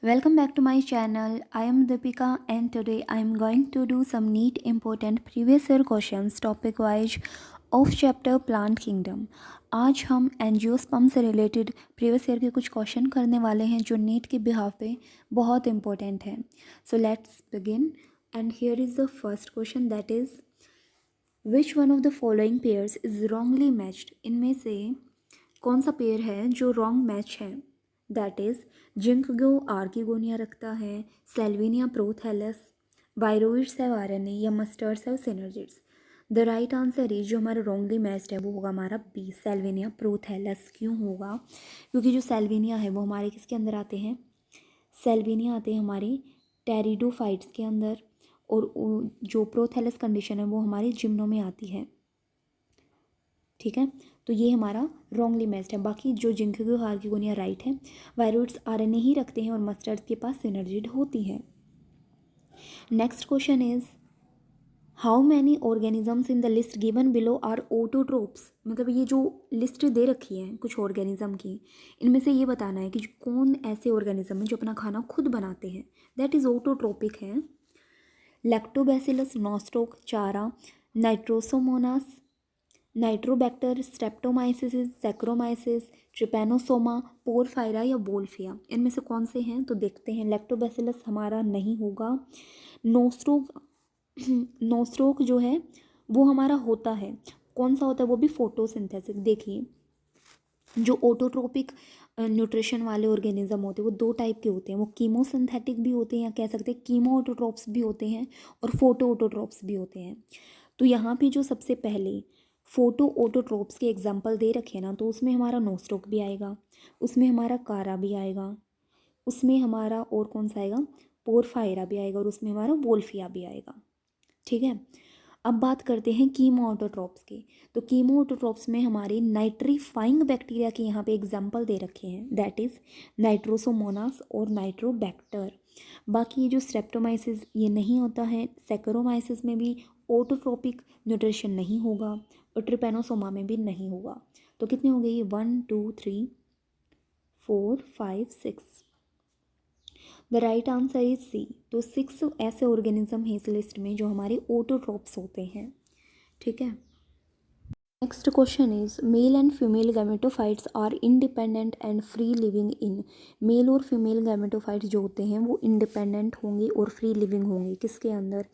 Welcome back to my channel. I am Deepika and today I am going to do some neat important previous year questions topic wise of chapter Plant Kingdom. आज हम angiosperm से related previous year के कुछ question करने वाले हैं जो NEET के बिहाफ पे बहुत इंपॉर्टेंट हैं. So let's begin and here is the first question that is which one of the following pairs is wrongly matched. इनमें से कौन सा पेयर है जो रॉन्ग मैच है. दैट इज़ जिंकगो आर्किगोनिया रखता है, सेल्विनिया प्रोथैलस, वायरोइड्स है वारने या मस्टर्ड्स है synergids. The right answer is जो हमारा रॉन्गली मैच्ड है वो होगा हमारा बी सेल्विनिया प्रोथैलस. क्यों होगा? क्योंकि जो सेल्विनिया है वो हमारे किसके अंदर आते हैं? सेल्विनिया आते हैं हमारे टेरिडोफाइट्स के अंदर और जो प्रोथैलस कंडीशन है वो हमारी जिम्नो में आती है. ठीक है, तो ये हमारा रॉन्गली मैच्ड है. बाकी जो जिंकगो आर्किगोनिया राइट है. वायरोइड्स आरएनए ही रखते हैं और मस्टर्ड्स के पास सिनर्जिड होती है. Next question is how many organisms in the list given below are autotrophs. मतलब ये जो लिस्ट दे रखी है कुछ ऑर्गेनिज्म की, इनमें से ये बताना है कि कौन ऐसे ऑर्गेनिज्म है जो अपना खाना खुद बनाते हैं. दैट इज ऑटोट्रोपिक है. लैक्टोबैसिलस नॉस्टोक चारा, Nitrosomonas, Nitrobacter, Streptomyces, saccharomyces, Trypanosoma, porphyra या वोल्फिया. इनमें से कौन से हैं तो देखते हैं. लैक्टोबैसिलस हमारा नहीं होगा. नोस्ट्रोक नोस्ट्रोक जो है वो हमारा होता है. कौन सा होता है? वो भी फोटोसिंथेसिस. देखिए जो ऑटोट्रोपिक न्यूट्रिशन वाले ऑर्गेनिज्म होते हैं वो दो टाइप के होते हैं. वो कीमोसिंथेटिक भी होते हैं या कह सकते हैं कीमो ऑटोट्रोप्स भी होते हैं और फोटो ऑटोट्रोप्स भी होते हैं. तो यहाँ पे जो सबसे पहले फोटो ऑटोट्रोप्स के एग्जाम्पल दे रखे हैं ना, तो उसमें हमारा नोस्ट्रोक भी आएगा, उसमें हमारा कारा भी आएगा, उसमें हमारा और कौन सा आएगा? पोरफायरा भी आएगा और उसमें हमारा वोल्फिया भी आएगा. ठीक है, अब बात करते हैं कीमो ऑटोट्रोप्स की. तो कीमो ऑटोट्रोप्स में हमारे नाइट्रीफाइंग बैक्टीरिया के यहाँ पे एग्जाम्पल दे रखे हैं. दैट इज़ नाइट्रोसोमोनास और नाइट्रोबैक्टर. बाकी ये जो स्ट्रेप्टोमाइसिस ये नहीं होता है. सैकरोमाइसिस में भी ऑटोट्रोपिक न्यूट्रिशन नहीं होगा और ट्रिपेनोसोमा में भी नहीं होगा. तो कितने हो गए? 1 2 3 4 5 6. The right answer is C. तो 6 ऐसे ऑर्गेनिज्म हैं इस लिस्ट में जो हमारे ऑटोट्रोप्स होते हैं. ठीक है, next question is male and female gametophytes are independent and free living in. Male और फीमेल गैमेटोफाइट्स जो होते हैं वो इंडिपेंडेंट होंगे और फ्री लिविंग होंगे. किसके अंदर?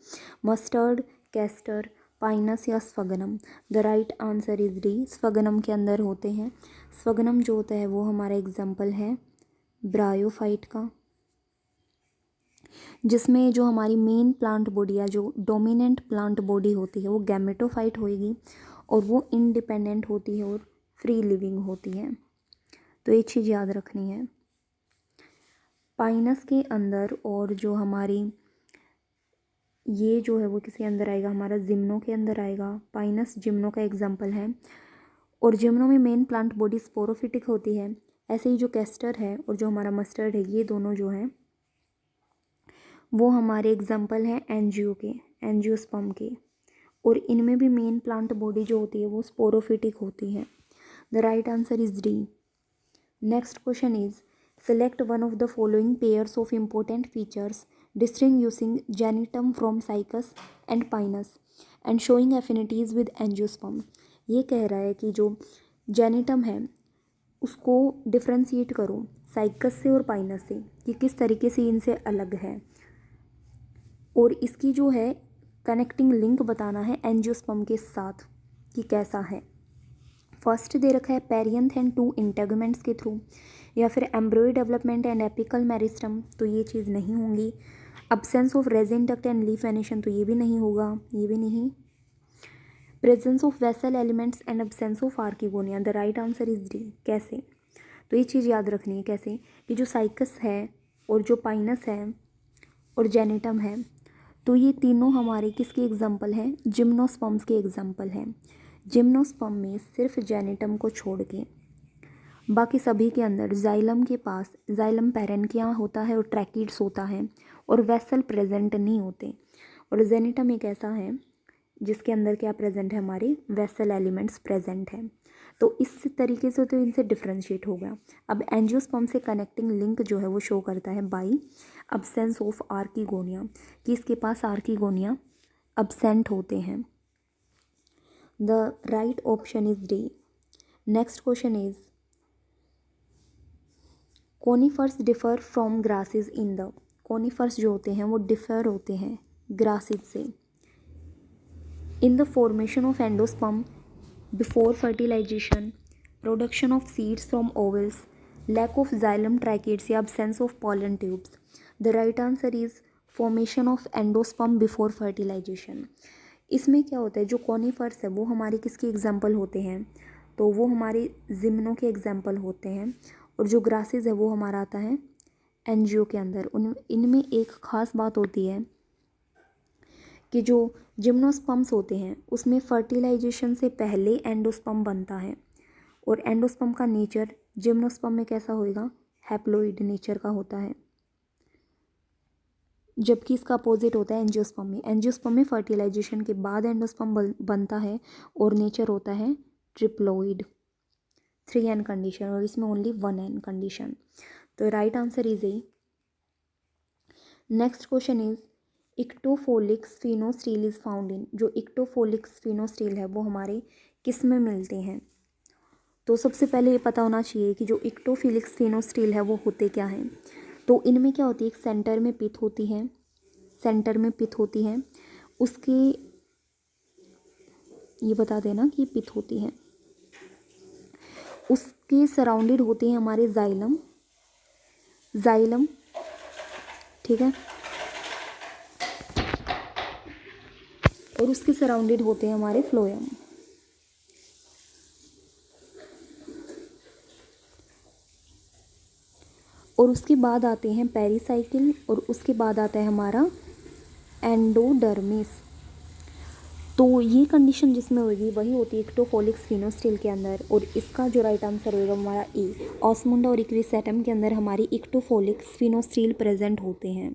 मस्टर्ड, कैस्टर, पाइनस या sphagnum. The right answer is D. Sphagnum के अंदर होते हैं. स्फगनम जो होता है वो हमारा एग्जाम्पल है ब्रायोफाइट का, जिसमें जो हमारी मेन प्लांट बॉडी या जो डोमिनेंट प्लांट बॉडी होती है वो गैमेटोफाइट होएगी और वो इंडिपेंडेंट होती है और फ्री लिविंग होती है. तो एक चीज़ याद रखनी है. पाइनस के अंदर और जो हमारी ये जो है वो किसके अंदर आएगा? हमारा जिम्नो के अंदर आएगा. पाइनस जिम्नो का एग्जाम्पल है और जिम्नो में मेन प्लांट बॉडी स्पोरोफिटिक होती है. ऐसे ही जो कैस्टर है और जो हमारा मस्टर्ड है ये दोनों जो हैं वो हमारे एग्जाम्पल हैं एंजियो के, एंजियोस्पर्म के. और इनमें भी मेन प्लांट बॉडी जो होती है वो स्पोरोफिटिक होती है. The right answer is D. Next question is select one of the following pairs of important features distinguishing gnetum from cycas and pinus and showing affinities with angiosperm. ये कह रहा है कि जो जेनिटम है उसको डिफ्रेंशिएट करो साइकस से और पाइनस से कि किस तरीके से इनसे अलग है और इसकी जो है कनेक्टिंग लिंक बताना है एंजियोस्पर्म के साथ कि कैसा है. फर्स्ट दे रखा है पेरियंथ एंड 2 इंटेगुमेंट्स के थ्रू या फिर एम्ब्रॉय डेवलपमेंट एंड एपिकल मेरिस्टम. तो ये चीज़ नहीं होंगी. Absence of resin duct and leaf venation. तो ये भी नहीं होगा, ये भी नहीं. Presence of vessel elements and absence of archegonia. The right answer is D. कैसे? तो ये चीज़ याद रखनी है कैसे कि जो साइकस है और जो पाइनस है और जेनिटम है तो ये तीनों हमारे किसके एग्जाम्पल हैं? जिम्नोस्पर्म्स के एग्जाम्पल हैं. जिम्नोस्पर्म में सिर्फ जेनिटम को छोड़ के बाकी सभी के अंदर जाइलम के पास जाइलम पैरेन्किया होता है और ट्रैकिड्स होता है और वेसल प्रेजेंट नहीं होते. और जेनिटम एक ऐसा है जिसके अंदर क्या प्रेजेंट है? हमारे वेसल एलिमेंट्स प्रेजेंट हैं. तो इस तरीके से तो इनसे डिफ्रेंशिएट हो गया। अब एंजियोस्पर्म से कनेक्टिंग लिंक जो है वो शो करता है बाई अब्सेंस ऑफ आर्किगोनिया, कि इसके पास आर्किगोनिया अब्सेंट होते हैं। The right option is D. Next question is conifers differ from grasses in the, conifers जो होते हैं वो डिफर होते हैं ग्रासेस से in the formation of endosperm before fertilisation, production of seeds from ovules, lack of xylem tracheids या absence of pollen tubes. The right answer is formation of endosperm before fertilisation. इसमें क्या होता है, जो conifers है वो हमारे किसके एग्जाम्पल होते हैं, तो वो हमारे जिम्नो के एग्जाम्पल होते हैं, और जो ग्रासेस है वो हमारा आता है एनजीओ के अंदर। इनमें एक ख़ास बात होती है कि जो जिम्नोस्पर्म्स होते हैं उसमें फर्टिलाइजेशन से पहले एंडोस्पर्म बनता है, और एंडोस्पर्म का नेचर जिम्नोस्पर्म में कैसा होएगा, हैप्लोइड नेचर का होता है, जबकि इसका अपोजिट होता है एंजियोस्पर्म में। एंजियोस्पर्म में फर्टिलाइजेशन के बाद एंडोस्पर्म बनता है और नेचर होता है ट्रिप्लोइड, 3n कंडीशन, और इसमें ओनली 1n कंडीशन। तो right answer is A. Next question is ectophloic siphonostele is found in, जो इक्टोफोलिक स्फीनोस्टील है वो हमारे किस में मिलते हैं। तो सबसे पहले ये पता होना चाहिए कि जो इक्टोफिलिक स्फीनोस्टील है वो होते क्या हैं। तो इनमें क्या होती है, एक सेंटर में पिथ होती है, सेंटर में पिथ होती है, उसके ये बता देना कि पिथ होती है, उसके सराउंडेड होते हैं हमारे जाइलम, जाइलम, ठीक है, और उसके सराउंडेड होते हैं हमारे फ्लोएम। और उसके बाद आते हैं पेरिसाइकिल, और उसके बाद आता है हमारा एंडोडर्मिस। तो ये कंडीशन जिसमें होगी वही होती है इक्टोफोलिक स्फीनोस्टील के अंदर, और इसका जो राइट आंसर होगा हमारा ए। ऑस्मुंडा और इक्विसेटम के अंदर हमारी इक्टोफोलिक स्फीनोस्टील प्रेजेंट होते हैं।